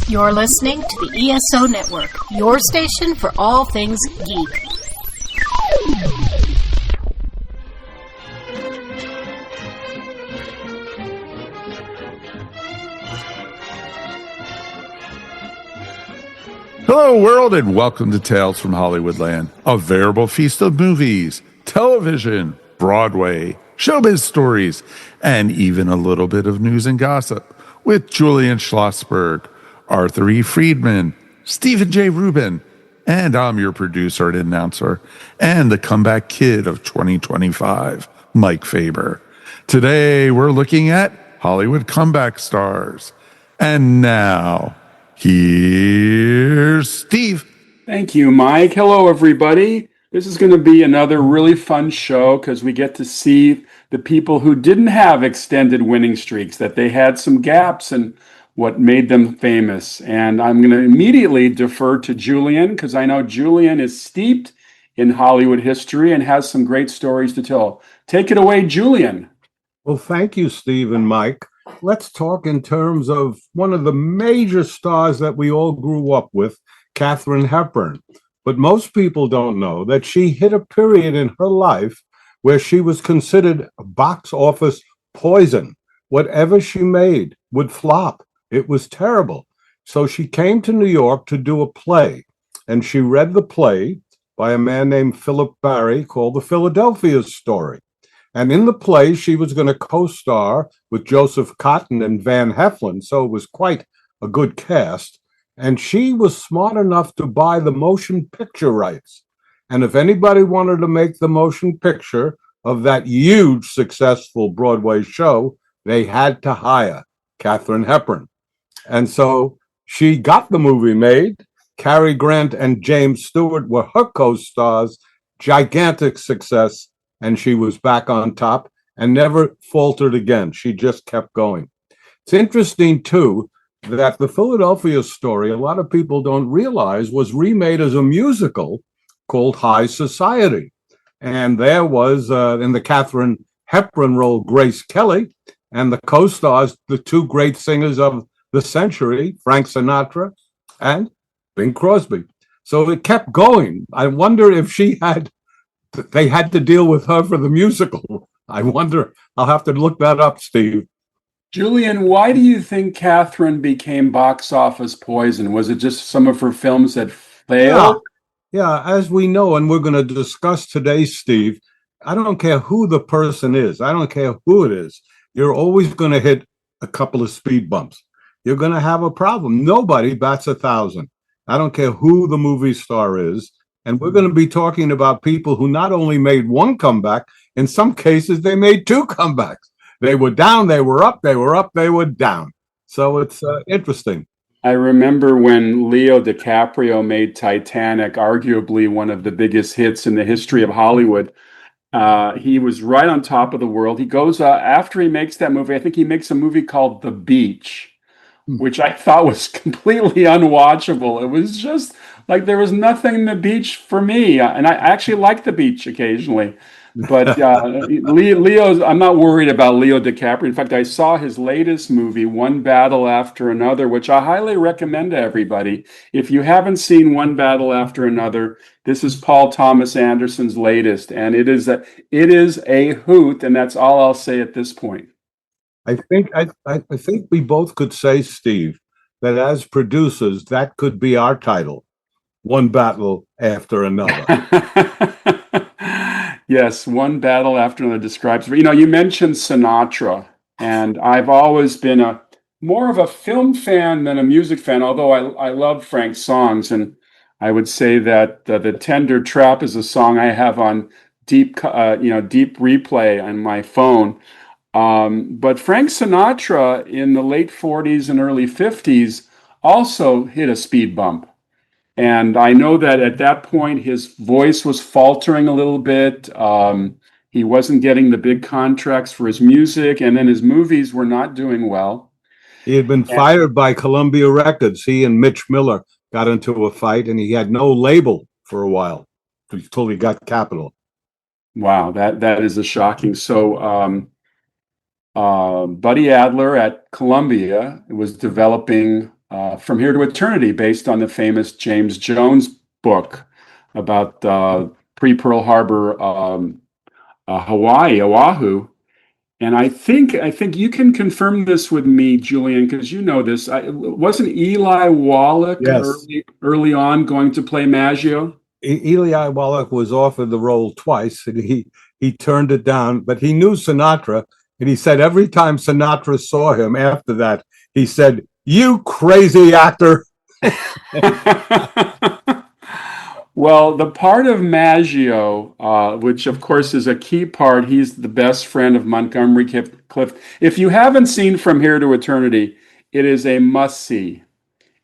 You're listening to the ESO Network, your station for all things geek. Hello, world, and welcome to Tales from Hollywoodland, a veritable feast of movies, television, Broadway, showbiz stories, and even a little bit of news and gossip with Julian Schlossberg, Arthur E. Friedman, Stephen J. Rubin, and I'm your producer and announcer, and the comeback kid of 2025, Mike Faber. Today, we're looking at Hollywood comeback stars. And now, here's Steve. Thank you, Mike. Hello, everybody. This is going to be another really fun show because we get to see the people who didn't have extended winning streaks, that they had some gaps in what made them famous. And I'm going to immediately defer to Julian because I know Julian is steeped in Hollywood history and has some great stories to tell. Take it away, Julian. Well, thank you, Steve and Mike. Let's talk in terms of one of the major stars that we all grew up with, Katharine Hepburn. But most people don't know that she hit a period in her life where she was considered a box office poison. Whatever she made would flop. It was terrible. So she came to New York to do a play, and she read the play by a man named Philip Barry called The Philadelphia Story. And in the play, she was going to co-star with Joseph Cotten and Van Heflin, so it was quite a good cast. And she was smart enough to buy the motion picture rights. And if anybody wanted to make the motion picture of that huge, successful Broadway show, they had to hire Katharine Hepburn. And so she got the movie made. Cary Grant and James Stewart were her co-stars, gigantic success. And she was back on top and never faltered again. She just kept going. It's interesting, too, that the Philadelphia Story, a lot of people don't realize, was remade as a musical called High Society. And there was, in the Katharine Hepburn role, Grace Kelly, and the co-stars, the two great singers of the century, Frank Sinatra and Bing Crosby. So it kept going. I wonder if they had to deal with her for the musical. I wonder. I'll have to look that up, Steve. Julian, why do you think Katharine became box office poison? Was it just some of her films that failed? Yeah, as we know, and we're going to discuss today, Steve, I don't care who the person is. I don't care who it is. You're always going to hit a couple of speed bumps. You're going to have a problem. Nobody bats 1,000. I don't care who the movie star is. And we're going to be talking about people who not only made one comeback, in some cases, they made two comebacks. They were down, they were up, they were up, they were down. So it's interesting. I remember when Leo DiCaprio made Titanic, arguably one of the biggest hits in the history of Hollywood. He was right on top of the world. He goes, after he makes that movie, I think he makes a movie called The Beach, which I thought was completely unwatchable. It was just like there was nothing in the beach for me. And I actually like the beach occasionally. But Leo's, I'm not worried about Leo DiCaprio. In fact, I saw his latest movie, One Battle After Another, which I highly recommend to everybody. If you haven't seen One Battle After Another, this is Paul Thomas Anderson's latest. And it is a hoot. And that's all I'll say at this point. I think we both could say, Steve, that as producers, that could be our title, One Battle After Another. Yes, One Battle After Another describes. You mentioned Sinatra, and I've always been more of a film fan than a music fan, although I love Frank's songs. And I would say that The Tender Trap is a song I have on deep replay on my phone. But Frank Sinatra in the late 40s and early 50s also hit a speed bump. And I know that at that point, his voice was faltering a little bit. He wasn't getting the big contracts for his music, and then his movies were not doing well. He had been fired by Columbia Records. He and Mitch Miller got into a fight, and he had no label for a while until he got Capitol. Wow, that is a shocking. So Buddy Adler at Columbia was developing From Here to Eternity, based on the famous James Jones book about pre-Pearl Harbor Hawaii, Oahu. And I think you can confirm this with me, Julian, because you know this. Wasn't Eli Wallach Yes. early on going to play Maggio? Eli Wallach was offered the role twice, and he turned it down. But he knew Sinatra, and he said every time Sinatra saw him after that, he said, "You crazy actor." Well, the part of Maggio, which of course is a key part, he's the best friend of Montgomery Clift. If you haven't seen From Here to Eternity, it is a must-see.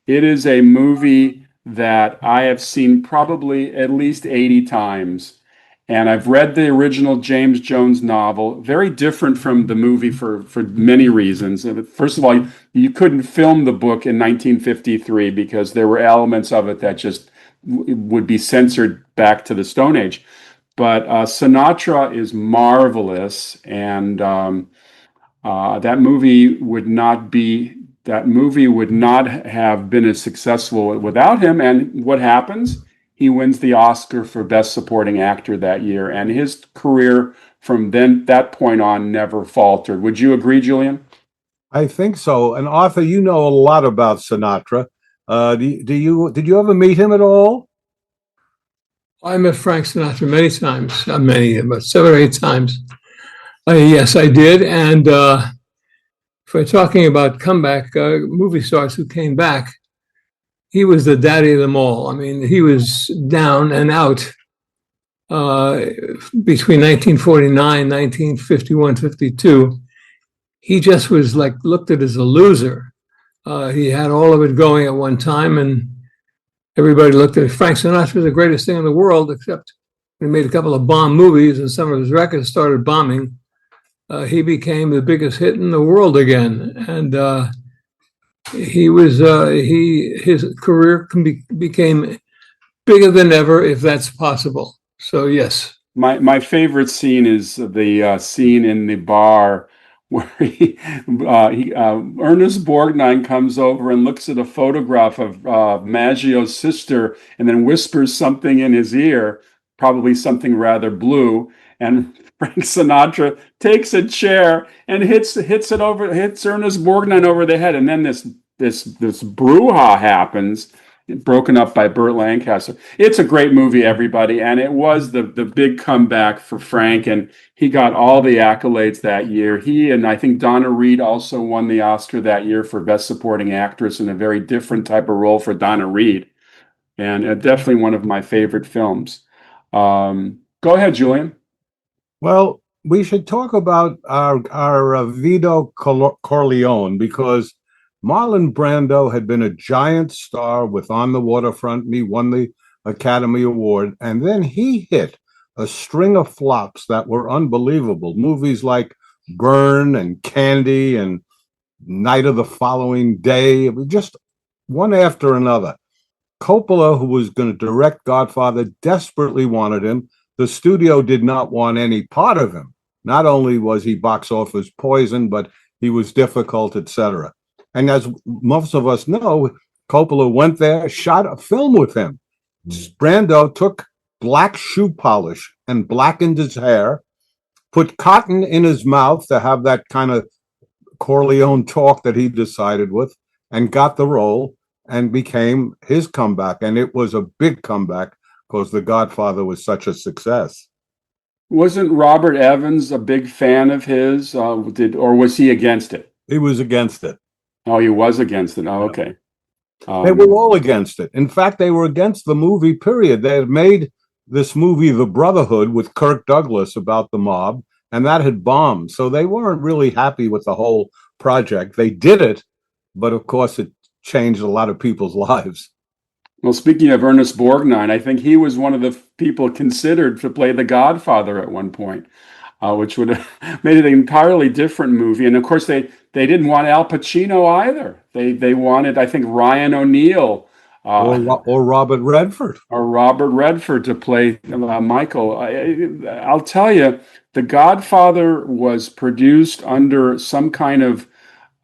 It is a movie that I have seen probably at least 80 times. And I've read the original James Jones novel, very different from the movie for many reasons. First of all, you couldn't film the book in 1953 because there were elements of it that just would be censored back to the Stone Age. But Sinatra is marvelous, and that movie would not have been as successful without him. And what happens? He wins the Oscar for Best Supporting Actor that year, and his career from that point on never faltered. Would you agree, Julian? I think so. And Arthur, you know a lot about Sinatra. Did you ever meet him at all? I met Frank Sinatra many times, not many, about 7 or 8 times. Yes, I did. And if we're talking about comeback movie stars who came back, he was the daddy of them all. I mean, he was down and out between 1949, 1951, 52. He just was looked at as a loser. He had all of it going at one time, and everybody looked at it. Frank Sinatra was the greatest thing in the world, except when he made a couple of bomb movies and some of his records started bombing. He became the biggest hit in the world again, and his career became bigger than ever, if that's possible. So yes. My favorite scene is the scene in the bar where Ernest Borgnine comes over and looks at a photograph of Maggio's sister and then whispers something in his ear, probably something rather blue. And Frank Sinatra takes a chair and hits Ernest Borgnine over the head. And then this brouhaha happens, broken up by Burt Lancaster. It's a great movie, everybody, and it was the big comeback for Frank, and he got all the accolades that year. He and I think Donna Reed also won the Oscar that year for Best Supporting Actress in a very different type of role for Donna Reed, and definitely one of my favorite films. Go ahead, Julian. Well, we should talk about our Vito Corleone, because Marlon Brando had been a giant star with On the Waterfront, and he won the Academy Award. And then he hit a string of flops that were unbelievable. Movies like Burn and Candy and Night of the Following Day. It was just one after another. Coppola, who was going to direct Godfather, desperately wanted him. The studio did not want any part of him. Not only was he box office poison, but he was difficult, etc. And as most of us know, Coppola went there, shot a film with him. Brando took black shoe polish and blackened his hair, put cotton in his mouth to have that kind of Corleone talk that he decided with, and got the role and became his comeback. And it was a big comeback because The Godfather was such a success. Wasn't Robert Evans a big fan of his? Or was he against it? He was against it. Oh, he was against it. Oh, okay. They were all against it. In fact, they were against the movie, period. They had made this movie, The Brotherhood, with Kirk Douglas about the mob, and that had bombed. So they weren't really happy with the whole project. They did it, but of course it changed a lot of people's lives. Well, speaking of Ernest Borgnine, I think he was one of the people considered to play the Godfather at one point, which would have made it an entirely different movie. And of course, they didn't want Al Pacino either. They wanted, I think, Ryan O'Neal or Robert Redford. Or Robert Redford to play Michael. I'll tell you, The Godfather was produced under some kind of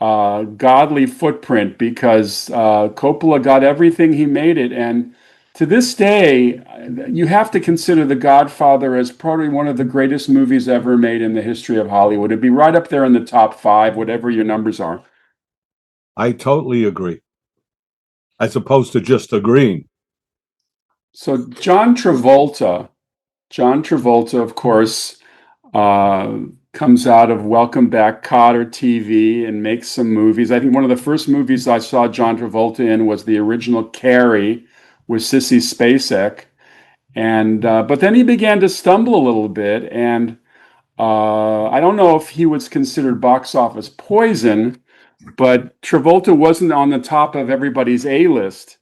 godly footprint because Coppola got everything, he made it. And to this day, you have to consider The Godfather as probably one of the greatest movies ever made in the history of Hollywood. It'd be right up there in the top 5, whatever your numbers are. I totally agree, as opposed to just agreeing. So John Travolta, of course, comes out of Welcome Back Kotter TV and makes some movies. I think one of the first movies I saw John Travolta in was the original Carrie with Sissy Spacek. And but then he began to stumble a little bit, and I don't know if he was considered box office poison, but Travolta wasn't on the top of everybody's A-list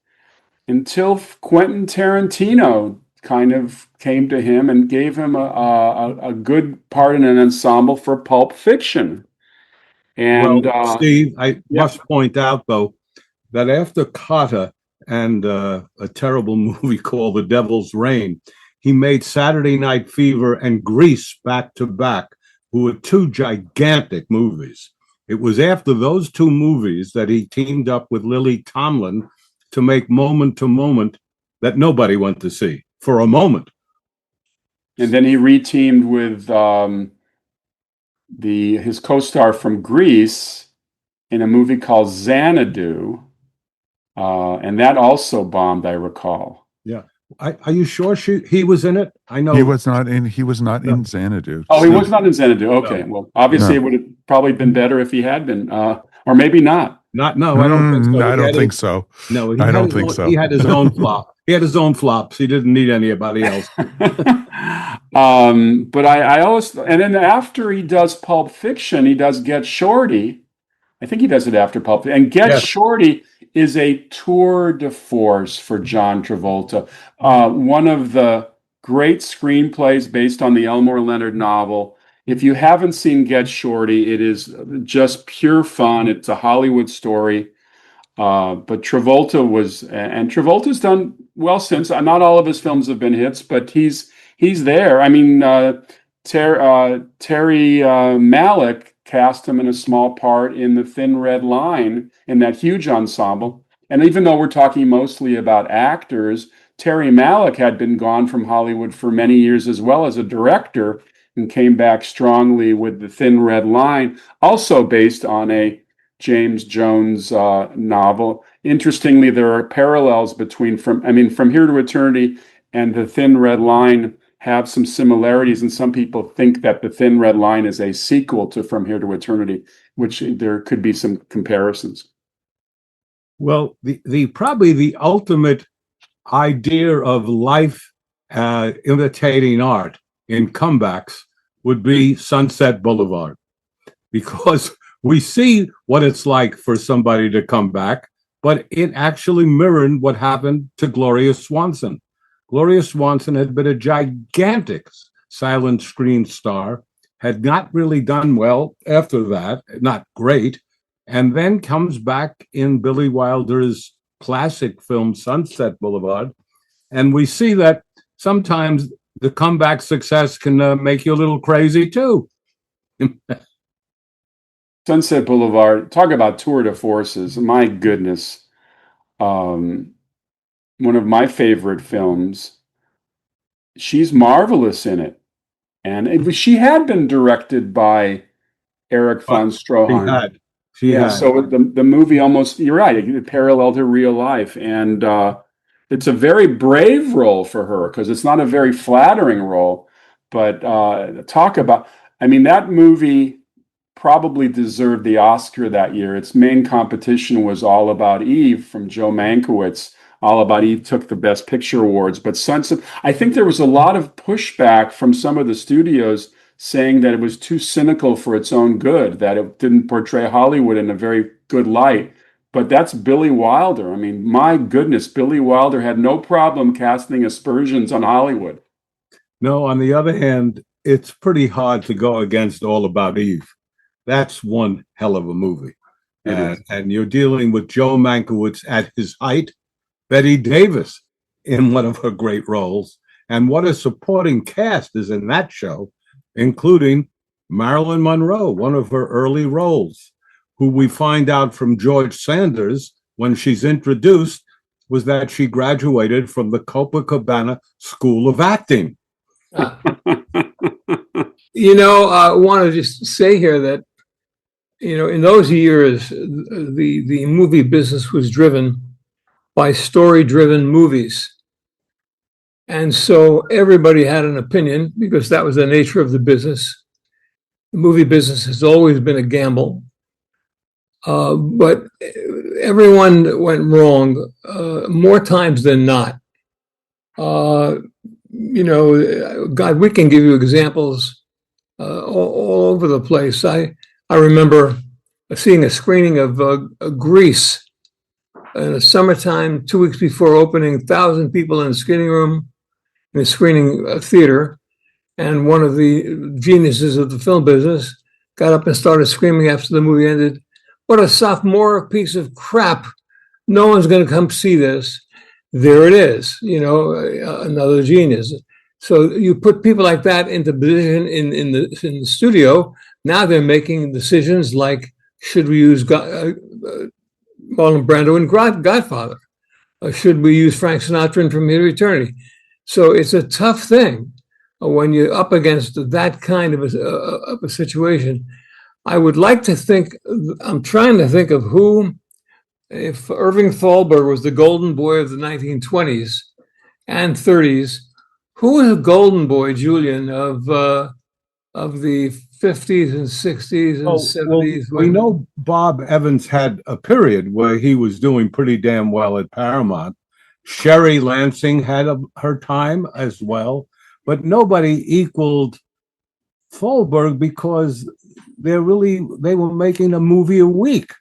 until Quentin Tarantino kind of came to him and gave him a good part in an ensemble for Pulp Fiction. And Steve, I must point out, though, that after Kotter and a terrible movie called The Devil's Rain, he made Saturday Night Fever and Grease back to back, who were 2 gigantic movies. It was after those 2 movies that he teamed up with Lily Tomlin to make Moment to Moment that nobody went to see for a moment. And then he reteamed with his co-star from Grease in a movie called Xanadu, and that also bombed, I recall. Yeah, are you sure he was in it? I know he was not in. He was not in Xanadu. Oh, he was not in Xanadu. Okay, well, obviously it would have probably been better if he had been, or maybe not. No, I don't think so. I don't think so. No, I don't think so. He had his own flop. He had his own flops. He didn't need anybody else. But I always, and then after he does Pulp Fiction, he does Get Shorty. I think he does it after Pulp Fiction. And Get Shorty is a tour de force for John Travolta. One of the great screenplays based on the Elmore Leonard novel. If you haven't seen Get Shorty, it is just pure fun. It's a Hollywood story. But Travolta's done well since. Not all of his films have been hits, but he's there. I mean, Terry Malick cast him in a small part in The Thin Red Line in that huge ensemble. And even though we're talking mostly about actors, Terry Malick had been gone from Hollywood for many years as well as a director, and came back strongly with The Thin Red Line, also based on a James Jones novel. Interestingly, there are parallels between From Here to Eternity and The Thin Red Line have some similarities, and some people think that The Thin Red Line is a sequel to From Here to Eternity, which there could be some comparisons. Well, the probably the ultimate idea of life imitating art in comebacks would be Sunset Boulevard, because we see what it's like for somebody to come back, but it actually mirrored what happened to Gloria Swanson. Gloria Swanson had been a gigantic silent screen star, had not really done well after that, not great, and then comes back in Billy Wilder's classic film Sunset Boulevard. And we see that sometimes the comeback success can make you a little crazy too. Sunset Boulevard, talk about tour de forces. My goodness. One of my favorite films. She's marvelous in it. And she had been directed by Eric von Stroheim. She had. So the movie almost, you're right, it paralleled her real life. And it's a very brave role for her because it's not a very flattering role. But talk about, that movie probably deserved the Oscar that year. Its main competition was All About Eve from Joe Mankiewicz. All About Eve took the Best Picture awards, but Sunset, I think there was a lot of pushback from some of the studios saying that it was too cynical for its own good, that it didn't portray Hollywood in a very good light. But that's Billy Wilder. My goodness, Billy Wilder had no problem casting aspersions on Hollywood. No, on the other hand, it's pretty hard to go against All About Eve. That's one hell of a movie. And you're dealing with Joe Mankiewicz at his height, Bette Davis in one of her great roles, and what a supporting cast is in that show, including Marilyn Monroe, one of her early roles, who we find out from George Sanders when she's introduced was that she graduated from the Copacabana School of Acting. I want to just say here that, in those years, the movie business was driven by story-driven movies. And so everybody had an opinion because that was the nature of the business. The movie business has always been a gamble. But everyone went wrong more times than not. God, we can give you examples all over the place. I remember seeing a screening of Grease in the summertime, 2 weeks before opening, 1,000 people in the screening room, in the screening theater. And one of the geniuses of the film business got up and started screaming after the movie ended, "What a sophomoric piece of crap. No one's going to come see this." There it is, another genius. So you put people like that into position in the studio. Now they're making decisions like, should we use Marlon Brando in Godfather? Or should we use Frank Sinatra in From Here to Eternity? So it's a tough thing when you're up against that kind of a situation. I would like to think, I'm trying to think of who, if Irving Thalberg was the golden boy of the 1920s and 30s, who was the golden boy, Julian, of the 50s and 60s and 70s? We know Bob Evans had a period where he was doing pretty damn well at Paramount. Sherry Lansing had her time as well, but nobody equaled Thalberg because they were making a movie a week.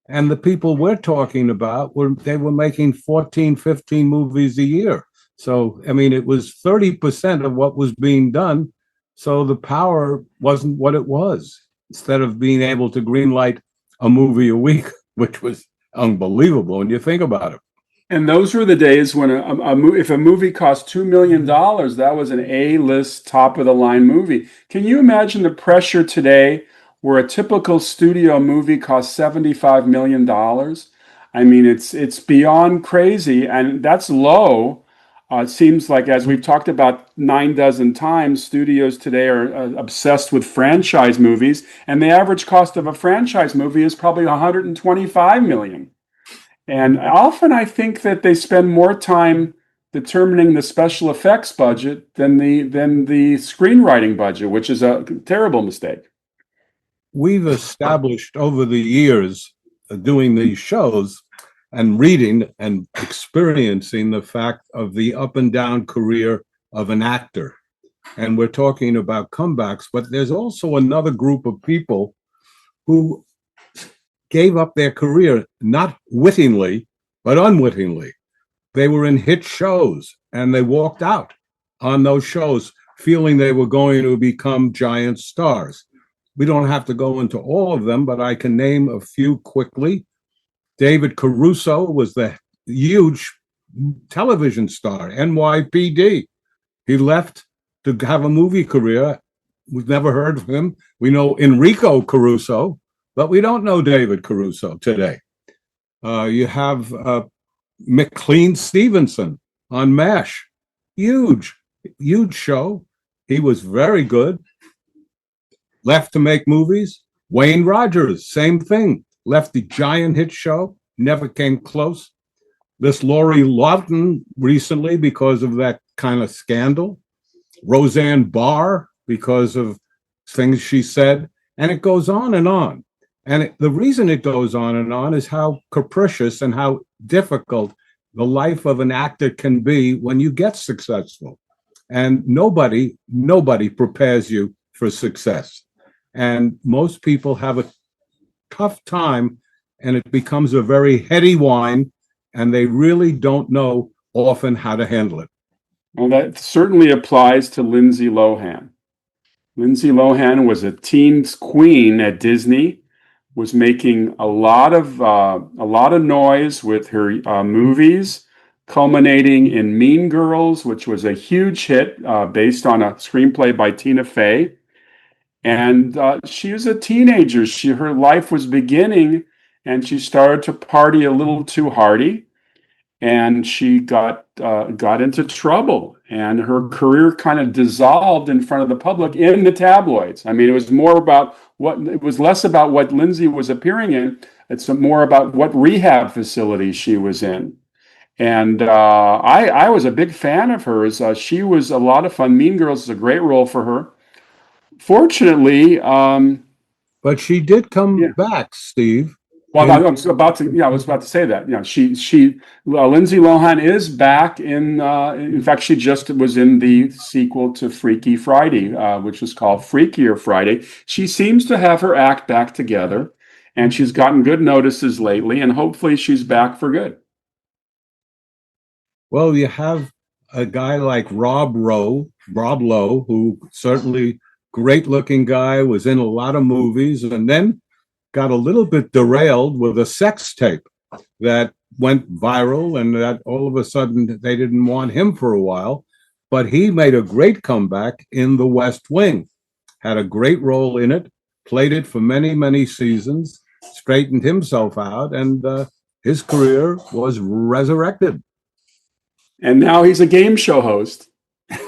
And the people we're talking about they were making 14, 15 movies a year. So, it was 30% of what was being done. So the power wasn't what it was. Instead of being able to greenlight a movie a week, which was unbelievable when you think about it. And those were the days when if a movie cost $2 million, that was an A-list, top-of-the-line movie. Can you imagine the pressure today where a typical studio movie costs $75 million? It's beyond crazy, and that's low. It seems like, as we've talked about 9 times, studios today are obsessed with franchise movies, and the average cost of a franchise movie is probably $125 million. And often I think that they spend more time determining the special effects budget than the screenwriting budget, which is a terrible mistake. We've established over the years doing these shows and reading and experiencing the fact of the up and down career of an actor. And we're talking about comebacks, but there's also another group of people who gave up their career, not wittingly, but unwittingly. They were in hit shows and they walked out on those shows feeling they were going to become giant stars. We don't have to go into all of them, but I can name a few quickly. David Caruso was the huge television star, NYPD. He left to have a movie career. We've never heard of him. We know Enrico Caruso, but we don't know David Caruso today. You have McLean Stevenson on MASH. Huge show. He was very good. Left to make movies. Wayne Rogers, same thing. Left the giant hit show, never came close. This Lori Loughlin recently because of that kind of scandal. Roseanne Barr because of things she said. And it goes on and on. And the reason it goes on and on is how capricious and how difficult the life of an actor can be when you get successful. And nobody prepares you for success. And most people have a tough time, and it becomes a very heady wine, and they really don't know often how to handle it. Well, that certainly applies to Lindsay Lohan. Lindsay Lohan was a teen's queen at Disney, was making a lot of noise with her movies, culminating in Mean Girls, which was a huge hit based on a screenplay by Tina Fey. And she was a teenager. Her life was beginning, and she started to party a little too hardy, and she got into trouble, and her career kind of dissolved in front of the public in the tabloids. I mean, it was less about what Lindsay was appearing in. It's more about what rehab facility she was in. And I was a big fan of hers. She was a lot of fun. Mean Girls is a great role for her. Fortunately, but she did come back, Steve. Well, I was about to say that. Lindsay Lohan is back in fact, she just was in the sequel to Freaky Friday, which was called Freakier Friday. She seems to have her act back together, and she's gotten good notices lately, and hopefully she's back for good. Well, you have a guy like Rob Lowe, who certainly great-looking guy, was in a lot of movies, and then got a little bit derailed with a sex tape that went viral, and that all of a sudden they didn't want him for a while. But he made a great comeback in The West Wing, had a great role in it, played it for many, many seasons, straightened himself out, and his career was resurrected. And now he's a game show host.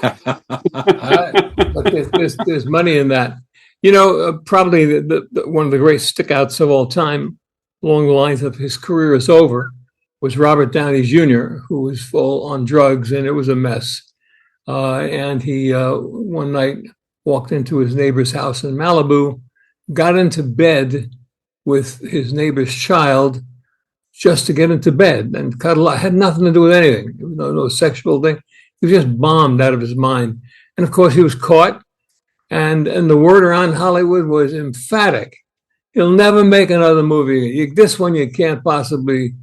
But there's money in that. Probably the one of the great stickouts of all time, along the lines of his career is over, was Robert Downey Jr., who was full on drugs, and it was a mess. And he one night walked into his neighbor's house in Malibu, got into bed with his neighbor's child just to get into bed and cuddle. Had nothing to do with anything. No sexual thing. He was just bombed out of his mind. And of course, he was caught. And the word around Hollywood was emphatic. He'll never make another movie. This one, you can't possibly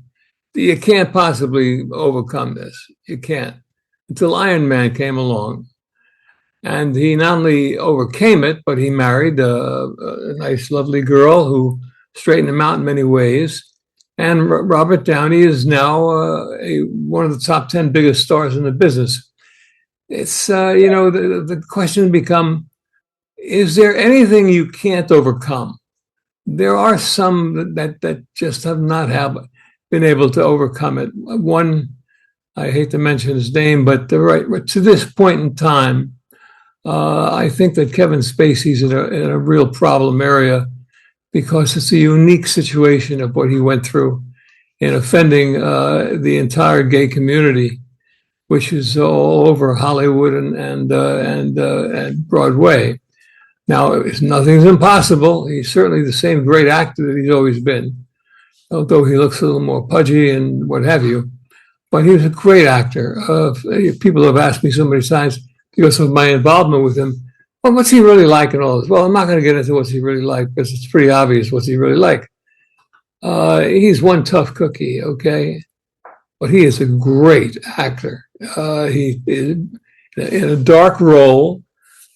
overcome this. You can't. Until Iron Man came along. And he not only overcame it, but he married a nice, lovely girl who straightened him out in many ways. And Robert Downey is now one of the top 10 biggest stars in the business. It's, the question become, is there anything you can't overcome? There are some that just have not been able to overcome it. One, I hate to mention his name, but to this point in time, I think that Kevin Spacey's in a real problem area, because it's a unique situation of what he went through in offending the entire gay community, which is all over Hollywood and Broadway. Now, nothing's impossible. He's certainly the same great actor that he's always been, although he looks a little more pudgy and what have you. But he was a great actor. People have asked me so many times, because of my involvement with him, well, what's he really like and all this? Well, I'm not going to get into what's he really like, because it's pretty obvious what's he really like. He's one tough cookie, okay? But he is a great actor. He is in a dark role,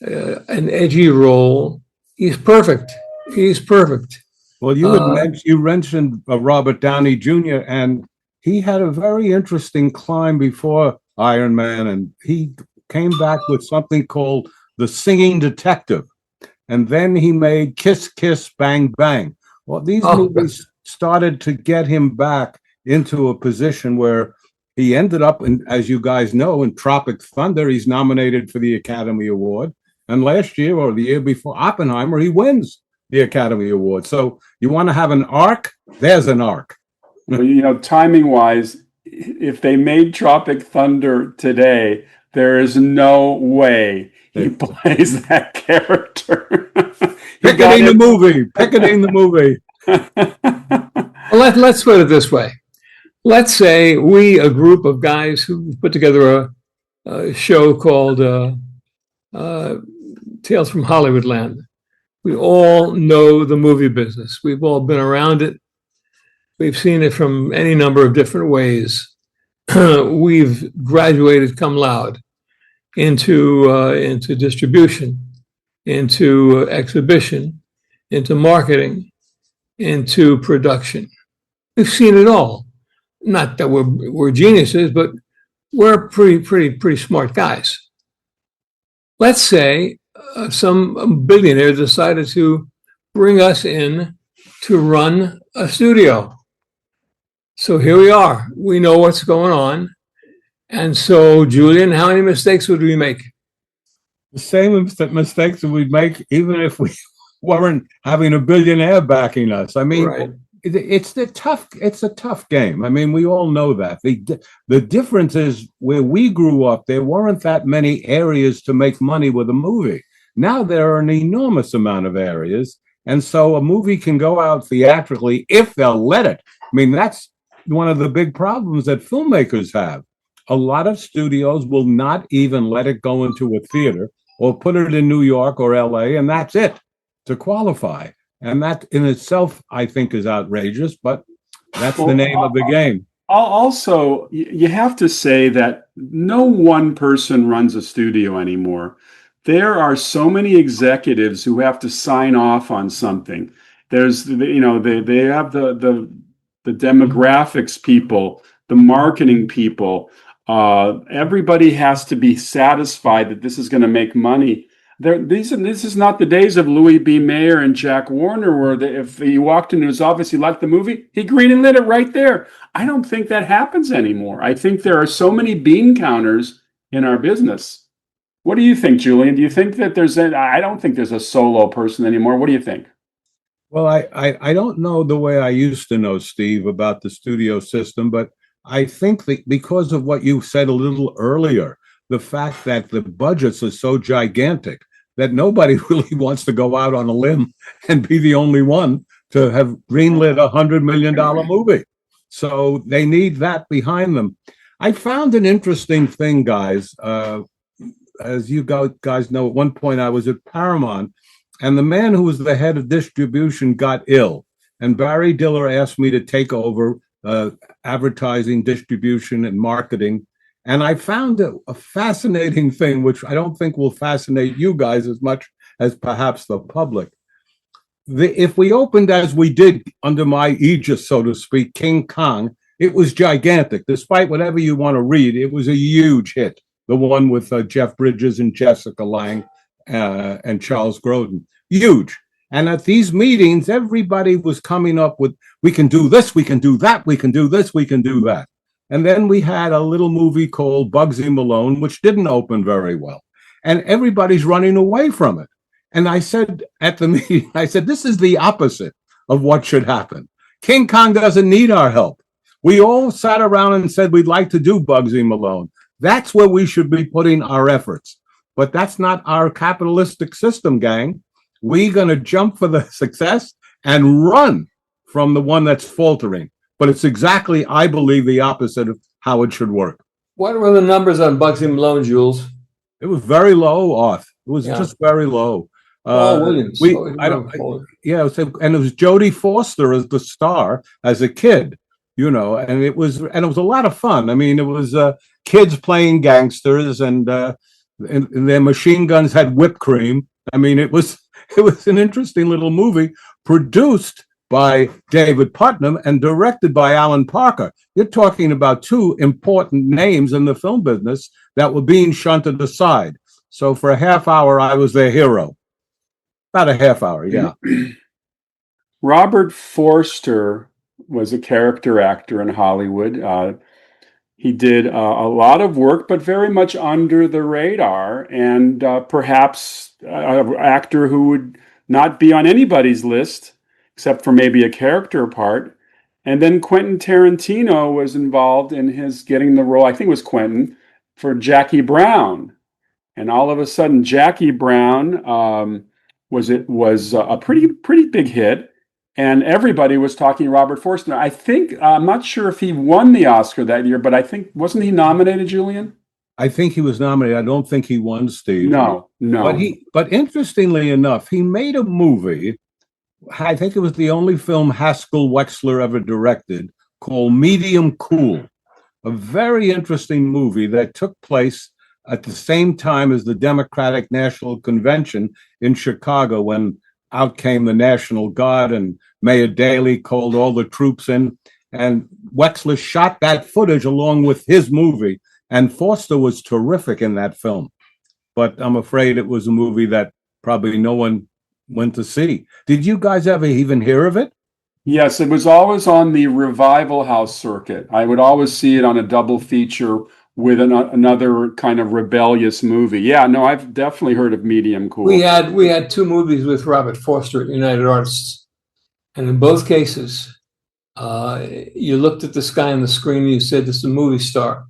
an edgy role. He's perfect. He's perfect. Well, you mentioned Robert Downey Jr., and he had a very interesting climb before Iron Man, and he came back with something called The Singing Detective. And then he made Kiss, Kiss, Bang, Bang. Well, these movies started to get him back into a position where he ended up, as you guys know, in Tropic Thunder. He's nominated for the Academy Award. And last year or the year before, Oppenheimer, he wins the Academy Award. So you want to have an arc? There's an arc. Timing-wise, if they made Tropic Thunder today, there is no way he plays that character. Picketing the movie. Well, let's put it this way. Let's say a group of guys who put together a show called Tales From Hollywoodland. We all know the movie business. We've all been around it. We've seen it from any number of different ways. We've graduated cum laude into distribution, into exhibition, into marketing, into production. We've seen it all. Not that we're geniuses, but we're pretty smart guys. Let's say some billionaire decided to bring us in to run a studio. So here we are. We know what's going on. And so, Julian, how many mistakes would we make? The same mistakes that we'd make even if we weren't having a billionaire backing us. I mean, Right. it's a tough game. I mean, we all know that. The difference is where we grew up, there weren't that many areas to make money with a movie. Now there are an enormous amount of areas. And so a movie can go out theatrically if they'll let it. I mean, that's one of the big problems that filmmakers have. A lot of studios will not even let it go into a theater or put it in New York or LA, and that's it to qualify. And that in itself, I think, is outrageous, but that's the name of the game. Also, you have to say that no one person runs a studio anymore. There are so many executives who have to sign off on something. There's, you know, they have the demographics people, the marketing people. Everybody has to be satisfied that this is going to make money. This is not the days of Louis B. Mayer and Jack Warner, where if he walked into his office, he liked the movie, he green-lit it right there. I don't think that happens anymore. I think there are so many bean counters in our business. What do you think, Julian? Do you think that I don't think there's a solo person anymore. What do you think? Well, I don't know the way I used to know, Steve, about the studio system, but I think that because of what you said a little earlier, the fact that the budgets are so gigantic that nobody really wants to go out on a limb and be the only one to have greenlit $100 million movie. So they need that behind them. I found an interesting thing, guys. As you guys know, at one point I was at Paramount, and the man who was the head of distribution got ill. And Barry Diller asked me to take over advertising, distribution, and marketing. And I found a fascinating thing, which I don't think will fascinate you guys as much as perhaps the public. If we opened as we did under my aegis, so to speak, King Kong, it was gigantic. Despite whatever you want to read, it was a huge hit. The one with Jeff Bridges and Jessica Lange and Charles Grodin. Huge. And at these meetings, everybody was coming up with, we can do this, we can do that, we can do this, we can do that. And then we had a little movie called Bugsy Malone, which didn't open very well. And everybody's running away from it. And I said at the meeting, I said, this is the opposite of what should happen. King Kong doesn't need our help. We all sat around and said we'd like to do Bugsy Malone. That's where we should be putting our efforts. But that's not our capitalistic system, gang. We're going to jump for the success and run from the one that's faltering. But it's exactly, I believe, the opposite of how it should work. What were the numbers on Bugsy Malone, Jules? It was very low, Arth. It was just very low. Williams. And it was Jodie Foster as the star as a kid, you know, and it was a lot of fun. I mean, it was kids playing gangsters, and their machine guns had whipped cream. I mean, it was an interesting little movie produced by David Putnam and directed by Alan Parker. You're talking about two important names in the film business that were being shunted aside. So for a half hour, I was their hero. About a half hour, yeah. Robert Forster was a character actor in Hollywood. He did a lot of work, but very much under the radar, and perhaps an actor who would not be on anybody's list, except for maybe a character part. And then Quentin Tarantino was involved in his getting the role, I think it was Quentin, for Jackie Brown. And all of a sudden, Jackie Brown was a pretty big hit. And everybody was talking Robert Forster. I think, I'm not sure if he won the Oscar that year, but I think, wasn't he nominated, Julian? I think he was nominated. I don't think he won, Steve. No. But interestingly enough, he made a movie. I think it was the only film Haskell Wexler ever directed, called Medium Cool, a very interesting movie that took place at the same time as the Democratic National Convention in Chicago, when out came the National Guard and Mayor Daley called all the troops in. And Wexler shot that footage along with his movie, and Forster was terrific in that film. but I'm afraid it was a movie that probably no one went to see. Did you guys ever even hear of it? Yes, it was always on the revival house circuit. I would always see it on a double feature with another kind of rebellious movie. Yeah, no, I've definitely heard of Medium Cool. We had two movies with Robert Forster at United Artists, and in both cases, you looked at this guy on the screen and you said, "This is a movie star.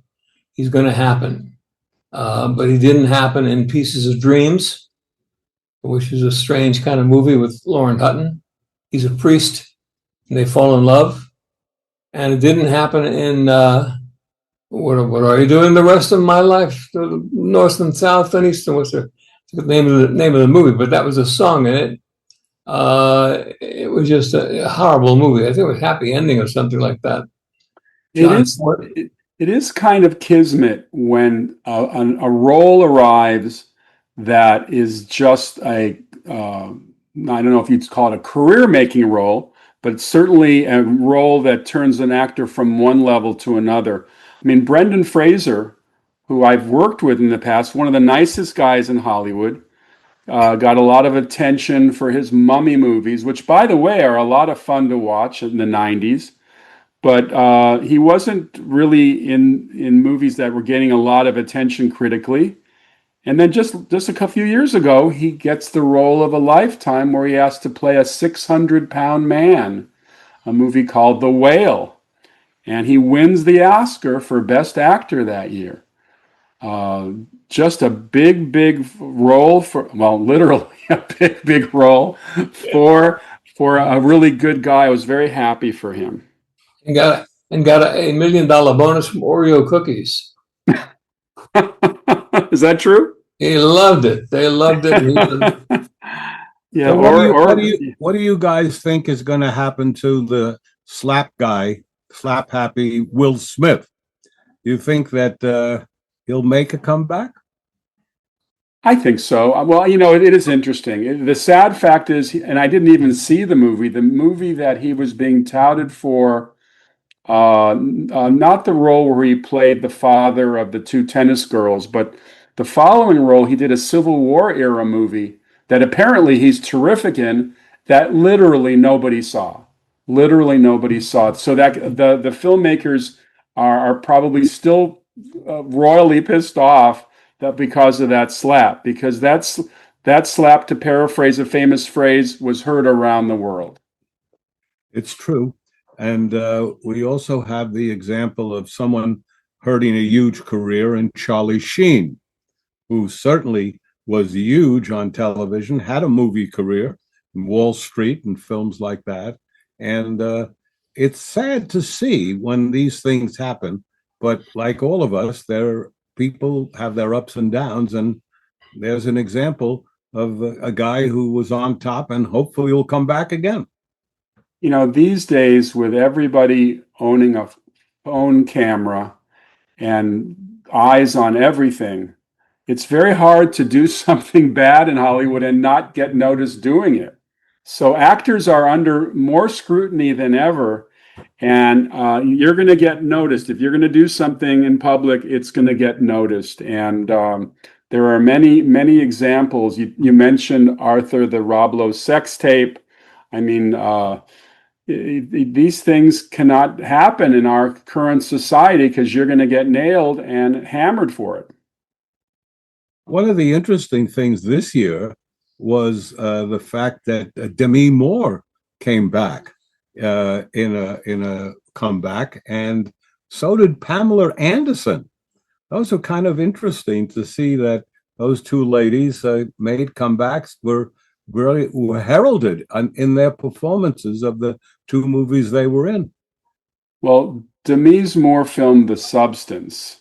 He's going to happen." But he didn't happen in Pieces of Dreams, which is a strange kind of movie with Lauren Hutton. He's a priest, and they fall in love. And it didn't happen in what are you doing the rest of my life? North and South and East. What's the name of the movie? But that was a song in it. It was just a horrible movie. I think it was Happy Ending or something like that. It is kind of kismet when a role arrives that is just I don't know if you'd call it a career-making role, but it's certainly a role that turns an actor from one level to another. I mean, Brendan Fraser, who I've worked with in the past, one of the nicest guys in Hollywood, got a lot of attention for his Mummy movies, which, by the way, are a lot of fun to watch in the 90s. But he wasn't really in movies that were getting a lot of attention critically. And then just a few years ago, he gets the role of a lifetime where he has to play a 600-pound man, a movie called The Whale. And he wins the Oscar for Best Actor that year. Just a big role literally a big role for a really good guy. I was very happy for him. And got a $1 million bonus from Oreo cookies. Is that true? He loved it. They loved it. Yeah. So what do you guys think is going to happen to the slap happy Will Smith? Do you think that he'll make a comeback? I think so. Well, it is interesting. The sad fact is, and I didn't even see the movie that he was being touted for, not the role where he played the father of the two tennis girls, but the following role, he did a Civil War era movie that apparently he's terrific in, that literally nobody saw. Literally nobody saw it. So that the filmmakers are probably still royally pissed off that because of that slap, because that slap, to paraphrase a famous phrase, was heard around the world. It's true. And we also have the example of someone hurting a huge career in Charlie Sheen, who certainly was huge on television, had a movie career in Wall Street and films like that. And it's sad to see when these things happen. But like all of us, people have their ups and downs. And there's an example of a guy who was on top and hopefully will come back again. These days, with everybody owning a phone camera and eyes on everything, it's very hard to do something bad in Hollywood and not get noticed doing it. So actors are under more scrutiny than ever, and you're going to get noticed. If you're going to do something in public, it's going to get noticed. And there are many examples. You mentioned, Arthur, the Rob Lowe sex tape. I mean, these things cannot happen in our current society because you're going to get nailed and hammered for it. One of the interesting things this year was the fact that Demi Moore came back in a comeback, and so did Pamela Anderson. Those are kind of interesting to see that those two ladies made comebacks, were heralded in their performances of the two movies they were in. Well, Demi Moore film The Substance,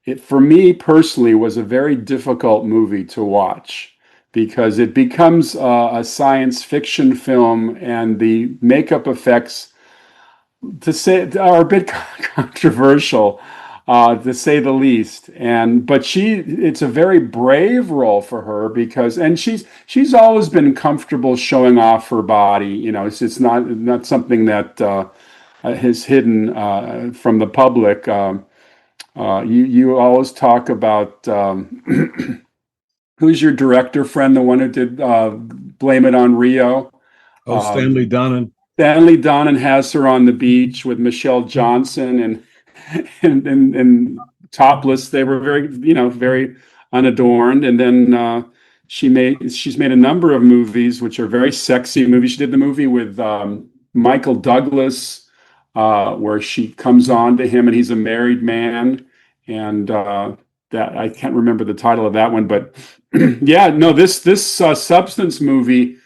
it, for me personally, was a very difficult movie to watch because it becomes a science fiction film, and the makeup effects, are a bit controversial, to say the least. But it's a very brave role for her and she's always been comfortable showing off her body. It's not something that is hidden from the public. You always talk about who's your director friend, the one who did Blame It on Rio? Stanley Donen. Stanley Donen has her on the beach with Michelle Johnson and topless. They were very, very unadorned. And then she's made a number of movies which are very sexy movies. She did the movie with Michael Douglas, where she comes on to him and he's a married man. And that I can't remember the title of that one, but yeah, no, this Substance movie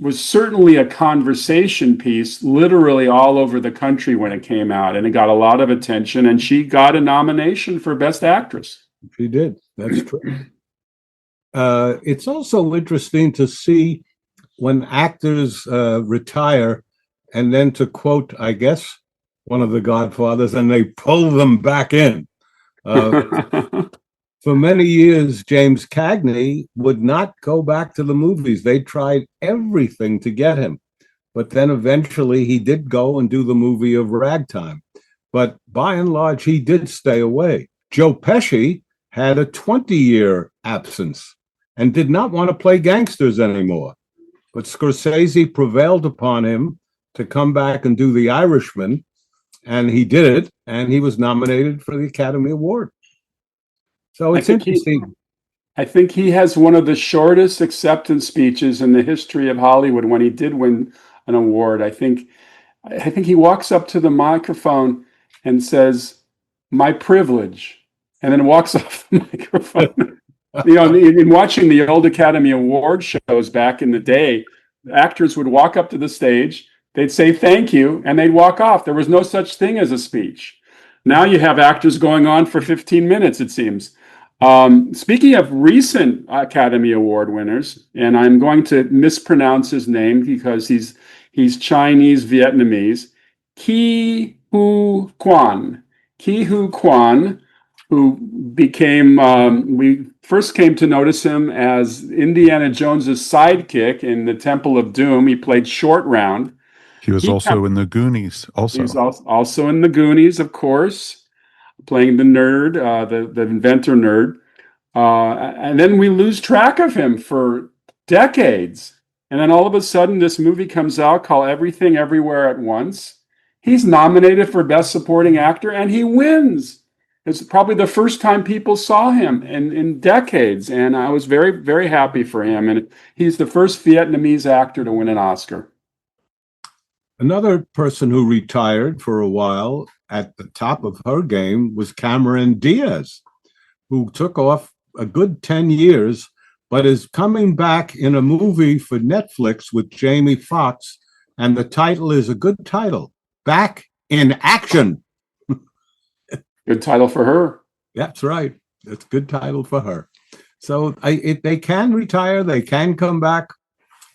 was certainly a conversation piece, literally all over the country when it came out, and it got a lot of attention, and she got a nomination for Best Actress. She did. That's true. It's also interesting to see when actors retire, and then to quote, I guess, one of the Godfathers, and they pull them back in. For many years, James Cagney would not go back to the movies. They tried everything to get him. But then eventually he did go and do the movie of Ragtime. But by and large, he did stay away. Joe Pesci had a 20-year absence and did not want to play gangsters anymore. But Scorsese prevailed upon him to come back and do The Irishman, and he did it, and he was nominated for the Academy Award. So it's interesting. I think he has one of the shortest acceptance speeches in the history of Hollywood when he did win an award. I think he walks up to the microphone and says, "My privilege," and then walks off the microphone. In watching the old Academy Award shows back in the day, actors would walk up to the stage, they'd say thank you, and they'd walk off. There was no such thing as a speech. Now you have actors going on for 15 minutes, it seems. Speaking of recent Academy Award winners, and I'm going to mispronounce his name because he's Chinese Vietnamese, Ke Huy Quan. Ke Huy Quan, who became, we first came to notice him as Indiana Jones's sidekick in the Temple of Doom. He played Short Round. He was also in the Goonies. He was also in the Goonies, of course, playing the nerd, the inventor nerd. And then we lose track of him for decades. And then all of a sudden, this movie comes out called Everything Everywhere at Once. He's nominated for Best Supporting Actor, and he wins. It's probably the first time people saw him in decades. And I was very, very happy for him. And he's the first Vietnamese actor to win an Oscar. Another person who retired for a while at the top of her game was Cameron Diaz, who took off a good 10 years, but is coming back in a movie for Netflix with Jamie Foxx. And the title is a good title, Back in Action. Good title for her. That's right. It's a good title for her. So they can retire, they can come back,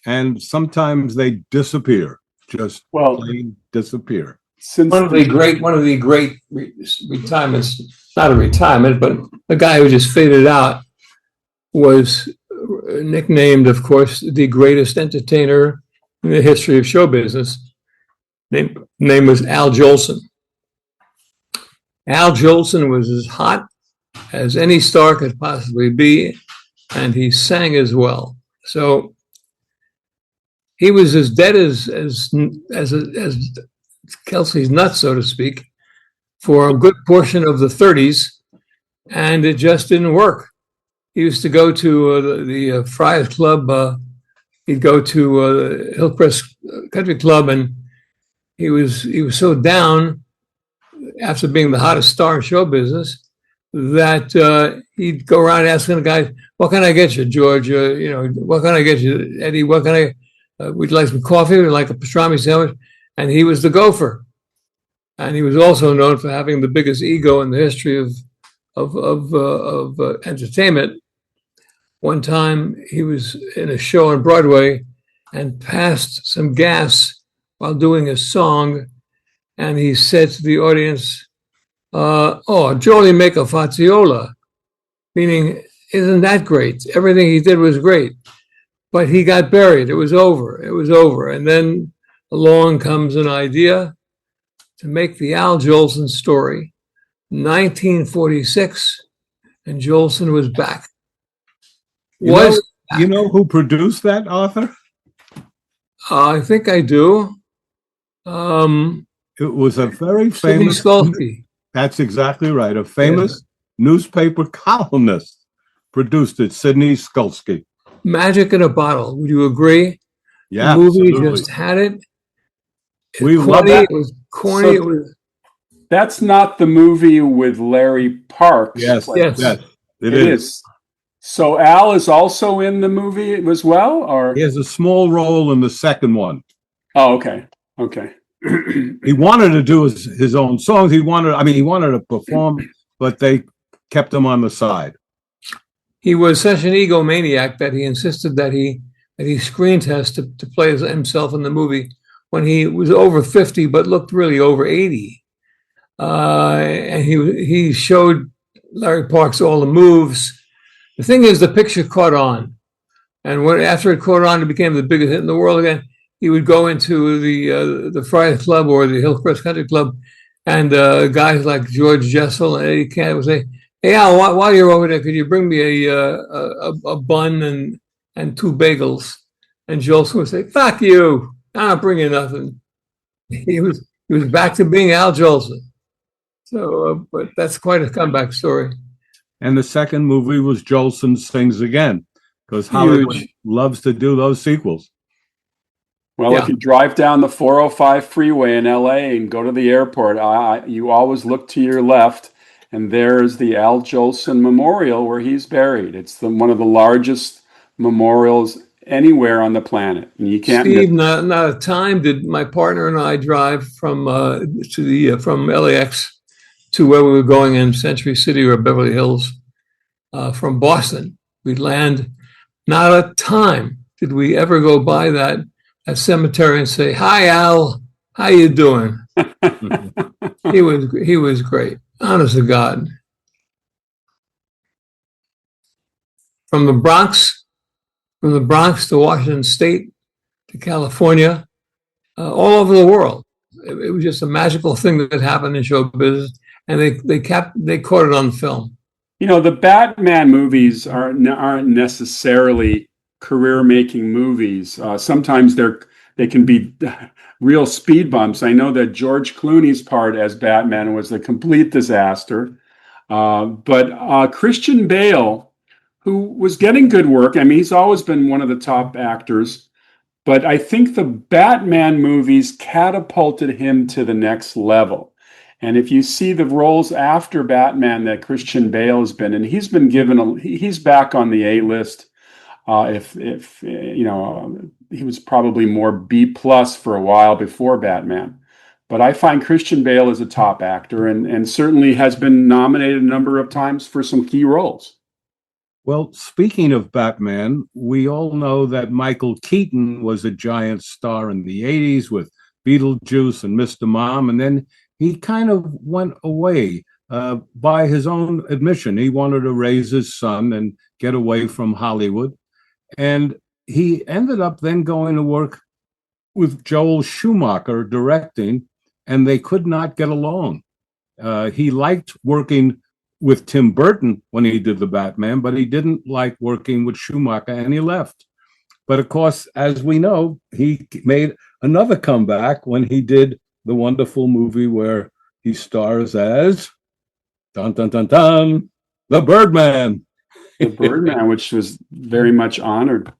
and sometimes they disappear. Just plain disappear. Since one of the great retirements, not a retirement, but a guy who just faded out, was nicknamed, of course, the greatest entertainer in the history of show business. Name was Al Jolson. Al Jolson was as hot as any star could possibly be, and he sang as well. So he was as dead as Kelsey's nuts, so to speak, for a good portion of the 30s, and it just didn't work. He used to go to the Friars Club. He'd go to Hillcrest Country Club, and he was so down after being the hottest star in show business that he'd go around asking the guys, "What can I get you, George? What can I get you, Eddie? What can I? Would you like some coffee? Would you like a pastrami sandwich?" And he was the gopher. And he was also known for having the biggest ego in the history of entertainment. One time he was in a show on Broadway and passed some gas while doing a song. And he said to the audience, "Oh, Jolie make a faziola," meaning, isn't that great? Everything he did was great. But he got buried. It was over. It was over. And then along comes an idea to make the Al Jolson story. 1946, and Jolson was back. Was You know who produced that, Arthur? I think I do. It was a very Sidney famous. Skolsky. That's exactly right. A famous newspaper columnist produced it, Sidney Skolsky. Magic in a Bottle. Would you agree? Yeah, The movie absolutely. just had it. We love Corny, that. it was corny. It was That's not the movie with Larry Parks. Yes, Yes. yes, It is. So Al is also in the movie as well, or? He has a small role in the second one. Oh, okay. Okay. He wanted to do his own songs. He wanted to perform, but they kept him on the side. he was such an egomaniac that he insisted that he screen test to play as himself in the movie when he was over 50 but looked really over 80. And he showed Larry Parks all the moves. The thing is, the picture caught on, and after it caught on, it became the biggest hit in the world again. He would go into the Friars Club or the Hillcrest Country Club, and guys like George Jessel and Eddie Cantor would say, "Hey Al, while you're over there, could you bring me a bun and two bagels?" And Jolson would say, "Fuck you! I'm not bringing nothing." He was back to being Al Jolson. So, but that's quite a comeback story. And the second movie was Jolson Sings Again, because Hollywood loves to do those sequels. Well, if you drive down the 405 freeway in LA and go to the airport, you always look to your left, and there's the Al Jolson Memorial where he's buried. It's one of the largest memorials anywhere on the planet. And you can't. Steve, not a time did my partner and I drive from LAX to where we were going in Century City or Beverly Hills from Boston. We'd land. Not a time did we ever go by that cemetery and say, "Hi, Al, how you doing?" He was great, honest to God. From the Bronx to Washington State to California, all over the world. It was just a magical thing that happened in show business, and they caught it on film. You know, the Batman movies aren't necessarily career-making movies. Sometimes they can be real speed bumps. I know that George Clooney's part as Batman was a complete disaster. But Christian Bale, who was getting good work, I mean, he's always been one of the top actors, but I think the Batman movies catapulted him to the next level. And if you see the roles after Batman that Christian Bale has been in, he's been he's back on the A-list. If you know, he was probably more B plus for a while before Batman. But I find Christian Bale is a top actor and certainly has been nominated a number of times for some key roles. Well, speaking of Batman, we all know that Michael Keaton was a giant star in the 80s with Beetlejuice and Mr. Mom, and then he kind of went away by his own admission. He wanted to raise his son and get away from Hollywood. And he ended up then going to work with Joel Schumacher directing, and they could not get along. He liked working with Tim Burton when he did the Batman, but he didn't like working with Schumacher, and he left. But of course, as we know, he made another comeback when he did the wonderful movie where he stars as dun dun dun dun the Birdman. The Birdman, which was very much honored.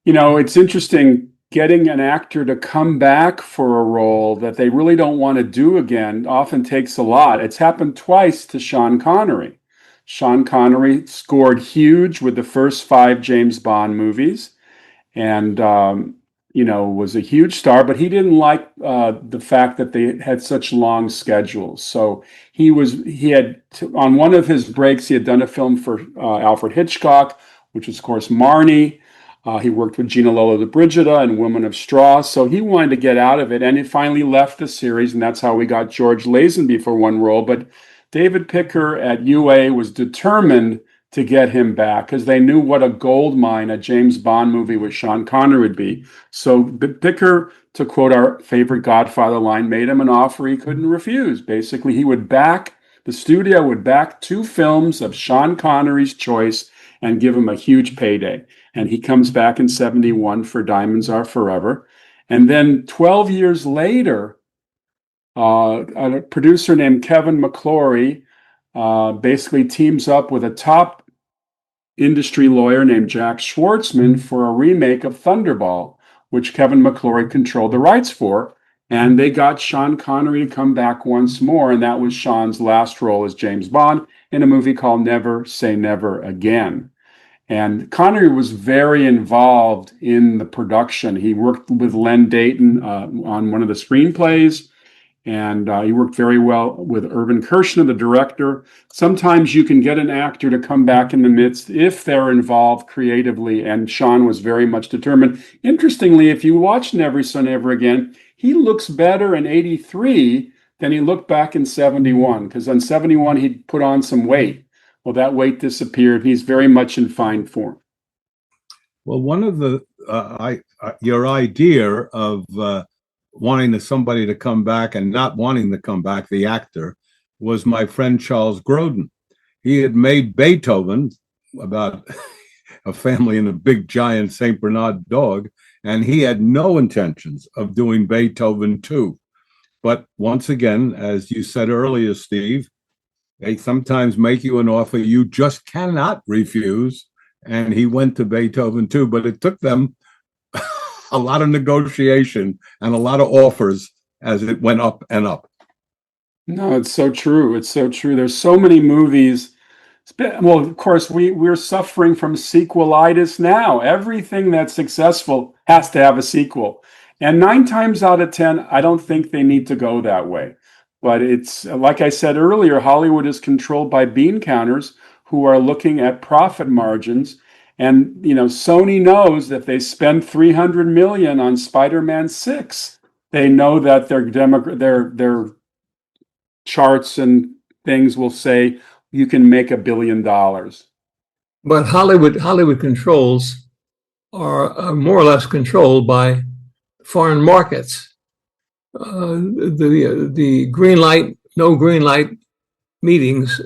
You know, it's interesting getting an actor to come back for a role that they really don't want to do again often takes a lot. It's happened twice to Sean Connery. Sean Connery scored huge with the first 5 James Bond movies and, you know, was a huge star, but he didn't like the fact that they had such long schedules. So he had on one of his breaks, he had done a film for Alfred Hitchcock, which was, of course, Marnie. He worked with Gina Lollo de Brigida and Women of Straw, so he wanted to get out of it, and he finally left the series, and that's how we got George Lazenby for one role. But David Picker at UA was determined to get him back because they knew what a gold mine a James Bond movie with Sean Connery would be. So Picker, to quote our favorite Godfather line, made him an offer he couldn't refuse. Basically, the studio would back 2 films of Sean Connery's choice, and give him a huge payday. And he comes back in 71 for Diamonds Are Forever. And then 12 years later, a producer named Kevin McClory basically teams up with a top industry lawyer named Jack Schwartzman for a remake of Thunderball, which Kevin McClory controlled the rights for. And they got Sean Connery to come back once more, and that was Sean's last role as James Bond in a movie called Never Say Never Again. And Connery was very involved in the production. He worked with Len Dayton on one of the screenplays, and he worked very well with Irvin Kershner, the director. Sometimes you can get an actor to come back in the midst if they're involved creatively, and Sean was very much determined. Interestingly, if you watch Never Say Never Again, he looks better in 83 than he looked back in 71, because on 71 he put on some weight. Well, that weight disappeared. He's very much in fine form. Well, one of the your idea of wanting somebody to come back and not wanting to come back, the actor, was my friend Charles Grodin. He had made Beethoven about a family and a big giant Saint Bernard dog, and he had no intentions of doing Beethoven 2. But once again, as you said earlier, Steve, they sometimes make you an offer you just cannot refuse. And he went to Beethoven 2, but it took them a lot of negotiation and a lot of offers as it went up and up. No, it's so true. It's so true. There's so many movies. Well, of course, we're suffering from sequelitis now. Everything that's successful has to have a sequel. And 9 times out of 10, I don't think they need to go that way. But it's, like I said earlier, Hollywood is controlled by bean counters who are looking at profit margins. And, Sony knows that they spend $300 million on Spider-Man 6. They know that their charts and things will say you can make $1 billion. But Hollywood controls are more or less controlled by foreign markets. The green light, no green light meetings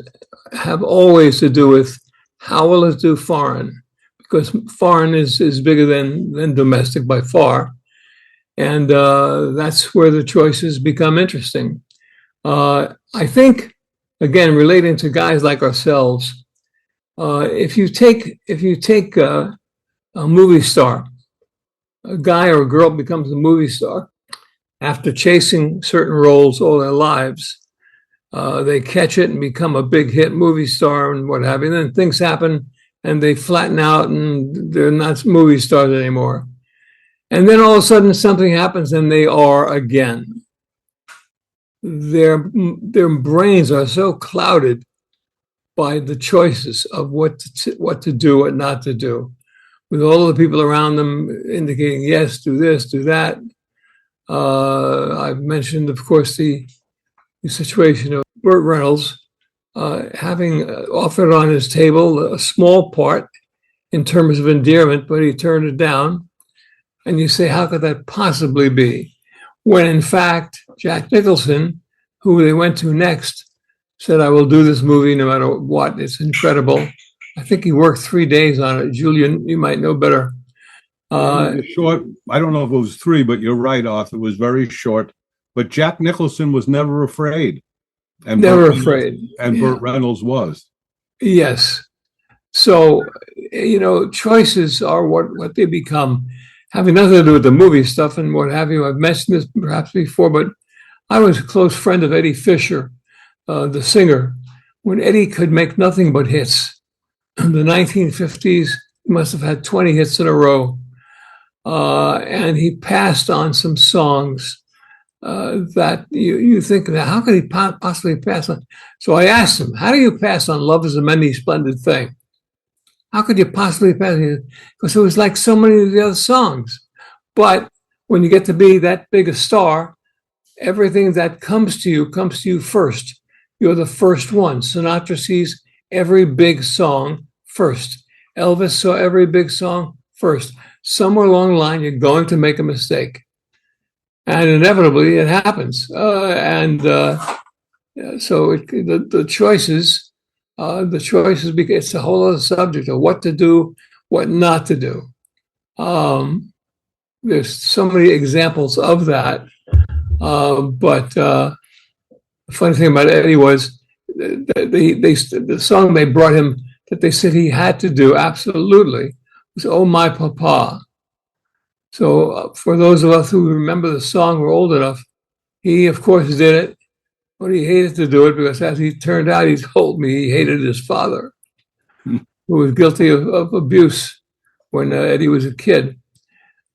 have always to do with how will it do foreign, because foreign is bigger than domestic by far. And that's where the choices become interesting. I think, again, relating to guys like ourselves, if you take a movie star, a guy or a girl becomes a movie star after chasing certain roles all their lives. They catch it and become a big hit movie star and what have you. And then things happen and they flatten out and they're not movie stars anymore. And then all of a sudden something happens and they are again. Their brains are so clouded by the choices of what to do, what not to do, with all the people around them indicating, yes, do this, do that. I've mentioned, of course, the situation of Burt Reynolds having offered on his table a small part in terms of endearment, but he turned it down. And you say, how could that possibly be? When in fact, Jack Nicholson, who they went to next, said, I will do this movie no matter what. It's incredible. I think he worked 3 days on it. Julian, you might know better. Short. I don't know if it was 3, but you're right, Arthur. It was very short. But Jack Nicholson was never afraid. And Burt Reynolds was. Yes. So, choices are what they become, having nothing to do with the movie stuff and what have you. I've mentioned this perhaps before, but I was a close friend of Eddie Fisher, the singer, when Eddie could make nothing but hits. In the 1950s, he must have had 20 hits in a row. And he passed on some songs that you think, how could he possibly pass on? So I asked him, how do you pass on Love Is a Many Splendid Thing? How could you possibly pass it? Because it was like so many of the other songs. But when you get to be that big a star, everything that comes to you first. You're the first one. Sinatra sees every big song first. Elvis saw every big song first. Somewhere along the line, you're going to make a mistake. And inevitably, it happens. So the choices the choices, because it's a whole other subject of what to do, what not to do. There's so many examples of that. But the funny thing about Eddie was the song they brought him that they said he had to do absolutely was "Oh My Papa." So for those of us who remember the song, we're old enough. He, of course, did it, but he hated to do it because, as he turned out, he told me he hated his father, who was guilty of abuse when Eddie was a kid.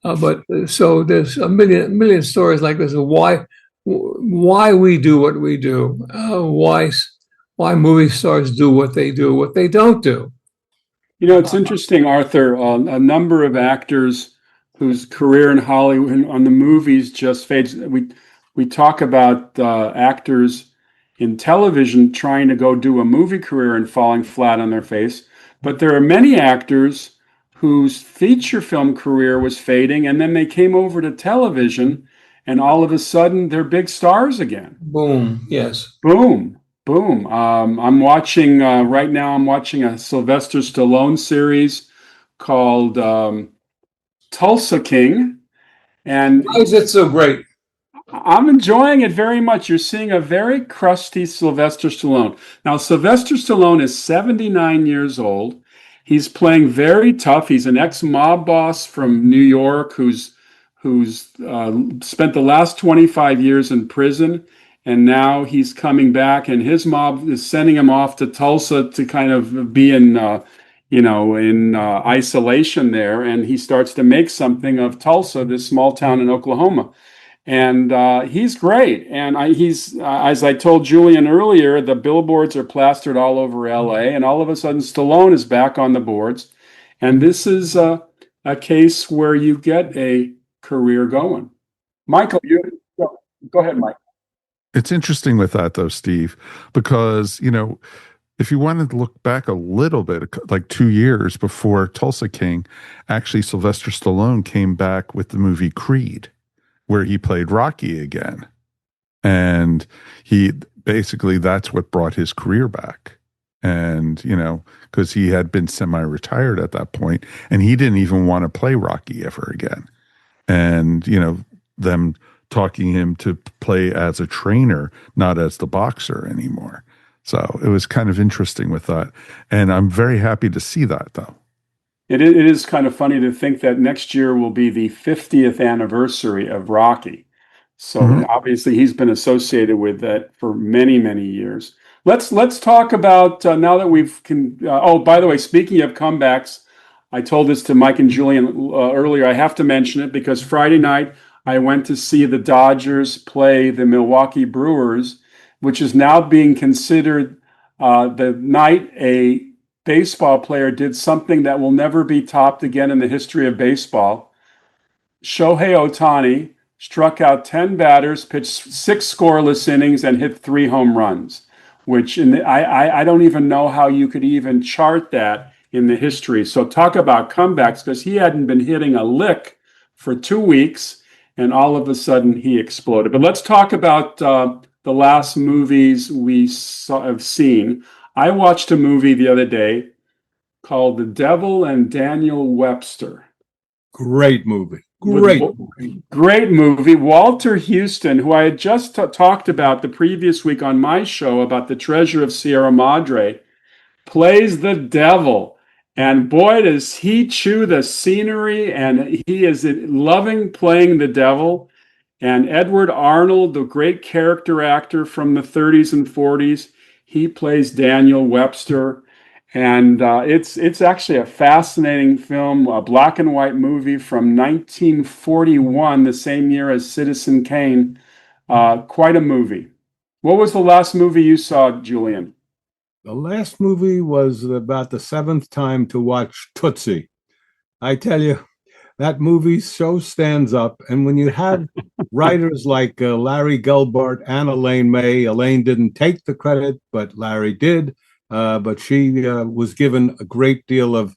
But so there's a million stories like this of why we do what we do, why movie stars do, what they don't do. You know, it's interesting, Arthur. A number of actors whose career in Hollywood on the movies just fades. We talk about actors in television trying to go do a movie career and falling flat on their face, but there are many actors whose feature film career was fading, and then they came over to television, and all of a sudden they're big stars again. Boom. Yes. Boom. Boom. I'm watching right now. I'm watching a Sylvester Stallone series called Tulsa King, and why is it so great? I'm enjoying it very much. You're seeing a very crusty Sylvester Stallone. Now, Sylvester Stallone is 79 years old. He's playing very tough. He's an ex-mob boss from New York who's spent the last 25 years in prison, and now he's coming back, and his mob is sending him off to Tulsa to kind of be in isolation there, and he starts to make something of Tulsa, this small town in Oklahoma. And he's great. And he's, as I told Julian earlier, the billboards are plastered all over LA, and all of a sudden Stallone is back on the boards. And this is a case where you get a career going. Michael, go ahead, Mike. It's interesting with that, though, Steve, because, if you wanted to look back a little bit, like 2 years before Tulsa King, actually Sylvester Stallone came back with the movie Creed, where he played Rocky again. And that's what brought his career back. And, because he had been semi-retired at that point, and he didn't even want to play Rocky ever again. And, them talking him to play as a trainer, not as the boxer anymore. So it was kind of interesting with that. And I'm very happy to see that, though. It is kind of funny to think that next year will be the 50th anniversary of Rocky. So obviously he's been associated with that for many, many years. Let's talk about now that by the way, speaking of comebacks, I told this to Mike and Julian earlier. I have to mention it because Friday night I went to see the Dodgers play the Milwaukee Brewers, which is now being considered the night a baseball player did something that will never be topped again in the history of baseball. Shohei Ohtani struck out 10 batters, pitched 6 scoreless innings, and hit 3 home runs, which I don't even know how you could even chart that in the history. So talk about comebacks, because he hadn't been hitting a lick for 2 weeks, and all of a sudden he exploded. But let's talk about the last movies we have seen. I watched a movie the other day called The Devil and Daniel Webster. Great movie. Great movie. Walter Houston, who I had just talked about the previous week on my show about the Treasure of Sierra Madre, plays the devil. And boy, does he chew the scenery, and he is loving playing the devil. And Edward Arnold, the great character actor from the 30s and 40s, he plays Daniel Webster. And it's actually a fascinating film, a black and white movie from 1941, the same year as Citizen Kane. Quite a movie. What was the last movie you saw, Julian? The last movie was about the 7th time to watch Tootsie. I tell you, that movie so stands up. And when you have writers like Larry Gelbart and Elaine May, Elaine didn't take the credit, but Larry did. But she was given a great deal of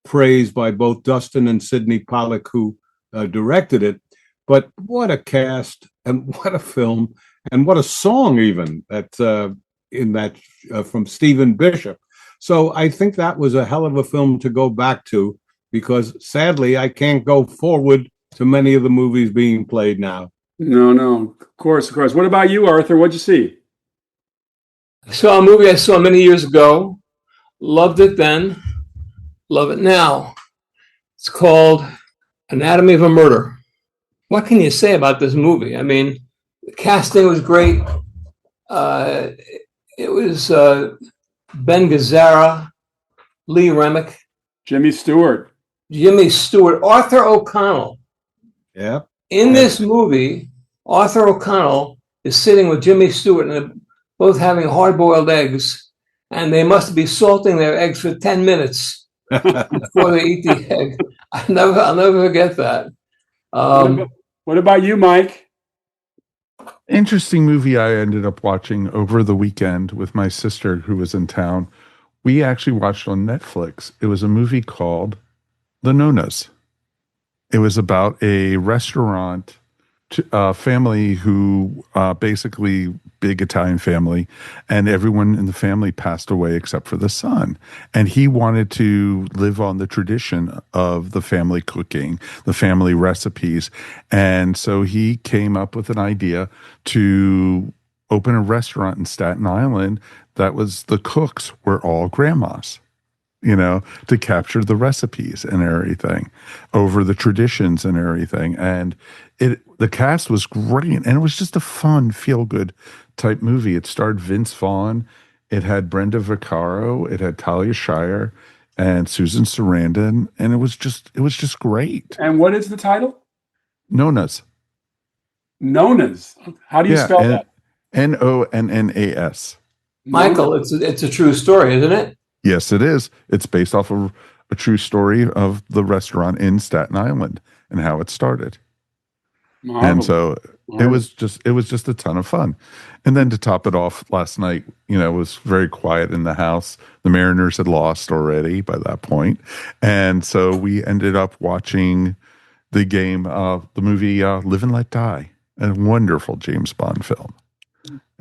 praise by both Dustin and Sidney Pollack, who directed it. But what a cast, and what a film, and what a song even that in that from Stephen Bishop. So I think that was a hell of a film to go back to, because sadly I can't go forward to many of the movies being played now. No, of course. What about you, Arthur? What'd you see? I saw a movie I saw many years ago. Loved it then. Love it now. It's called Anatomy of a Murder. What can you say about this movie? I mean, the casting was great. It was Ben Gazzara, Lee Remick, Jimmy Stewart, Arthur O'Connell. Yeah. In this movie, Arthur O'Connell is sitting with Jimmy Stewart, and they're both having hard-boiled eggs, and they must be salting their eggs for 10 minutes before they eat the egg. I'll never forget that. What about you, Mike? Interesting movie I ended up watching over the weekend with my sister who was in town. We actually watched on Netflix. It was a movie called The Nonas. It was about a restaurant family who basically big Italian family, and everyone in the family passed away except for the son. And he wanted to live on the tradition of the family cooking, the family recipes. And so he came up with an idea to open a restaurant in Staten Island that was the cooks were all grandmas, to capture the recipes and everything over the traditions and everything. And the cast was great, and it was just a fun, feel-good type movie. It starred Vince Vaughn. It had Brenda Vaccaro. It had Talia Shire and Susan Sarandon, and it was just great. And what is the title? Nonas. Nonas. How do you spell that? Nonnas. Michael, it's a true story, isn't it? Yes, it is. It's based off of a true story of the restaurant in Staten Island and how it started. And so it was just a ton of fun. And then to top it off, last night, it was very quiet in the house. The Mariners had lost already by that point. And so we ended up watching the movie Live and Let Die, a wonderful James Bond film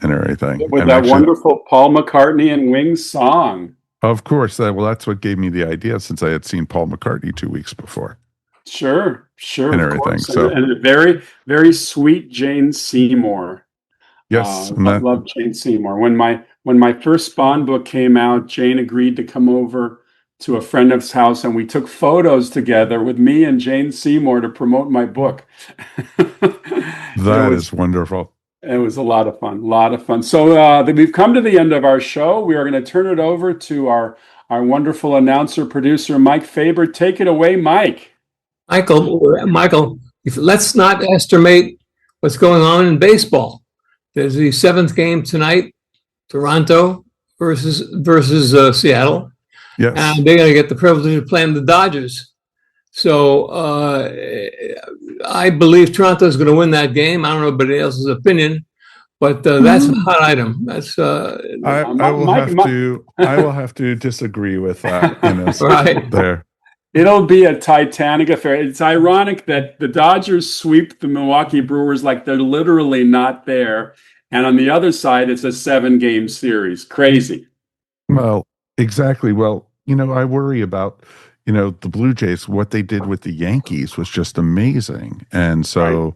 and everything. With that wonderful Paul McCartney and Wings song. Of course. That's what gave me the idea, since I had seen Paul McCartney 2 weeks before. Sure. And everything. So, and a very, very sweet Jane Seymour. Yes. I love Jane Seymour. When my first Bond book came out, Jane agreed to come over to a friend of his house, and we took photos together with me and Jane Seymour to promote my book. That is wonderful. It was a lot of fun. So we've come to the end of our show. We are going to turn it over to our wonderful announcer, producer, Mike Faber. Take it away, Mike. Michael, let's not estimate what's going on in baseball. There's the 7th game tonight, Toronto versus Seattle. Yes. And they're going to get the privilege of playing the Dodgers. So I believe Toronto is going to win that game. I don't know anybody else's opinion, but that's a hot item. That's I will have to disagree with that. Right there. It'll be a Titanic affair. It's ironic that the Dodgers sweep the Milwaukee Brewers like they're literally not there. And on the other side, it's a 7-game series. Crazy. Well, exactly. Well, I worry about, the Blue Jays. What they did with the Yankees was just amazing. And so,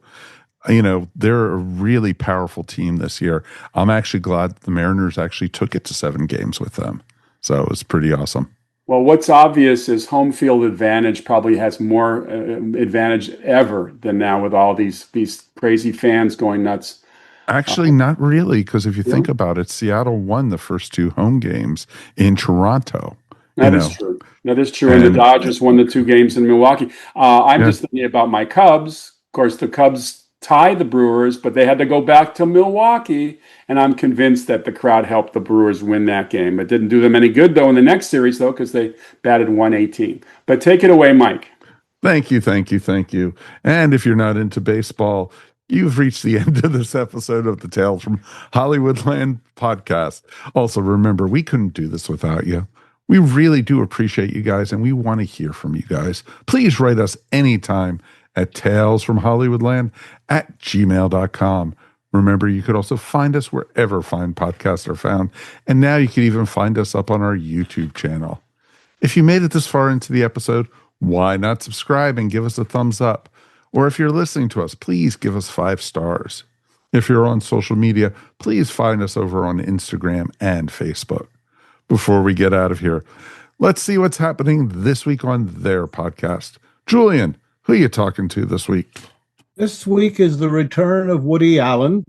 they're a really powerful team this year. I'm actually glad the Mariners actually took it to 7 games with them. So it was pretty awesome. Well, what's obvious is home field advantage probably has more advantage ever than now with all these crazy fans going nuts. Actually, not really, because if you think about it, Seattle won the first 2 home games in Toronto. That is true. That is true. And the Dodgers won the 2 games in Milwaukee. I'm just thinking about my Cubs. Of course, the Cubs tied the Brewers, but they had to go back to Milwaukee. And I'm convinced that the crowd helped the Brewers win that game. It didn't do them any good, though, in the next series, though, because they batted 118. But take it away, Mike. Thank you. And if you're not into baseball, you've reached the end of this episode of the Tales from Hollywoodland podcast. Also, remember, we couldn't do this without you. We really do appreciate you guys, and we want to hear from you guys. Please write us anytime at talesfromhollywoodland@gmail.com. Remember, you could also find us wherever fine podcasts are found. And now you can even find us up on our YouTube channel. If you made it this far into the episode, why not subscribe and give us a thumbs up? Or if you're listening to us, please give us 5 stars. If you're on social media, please find us over on Instagram and Facebook. Before we get out of here, let's see what's happening this week on their podcast. Julian, who are you talking to this week? This week is the return of Woody Allen.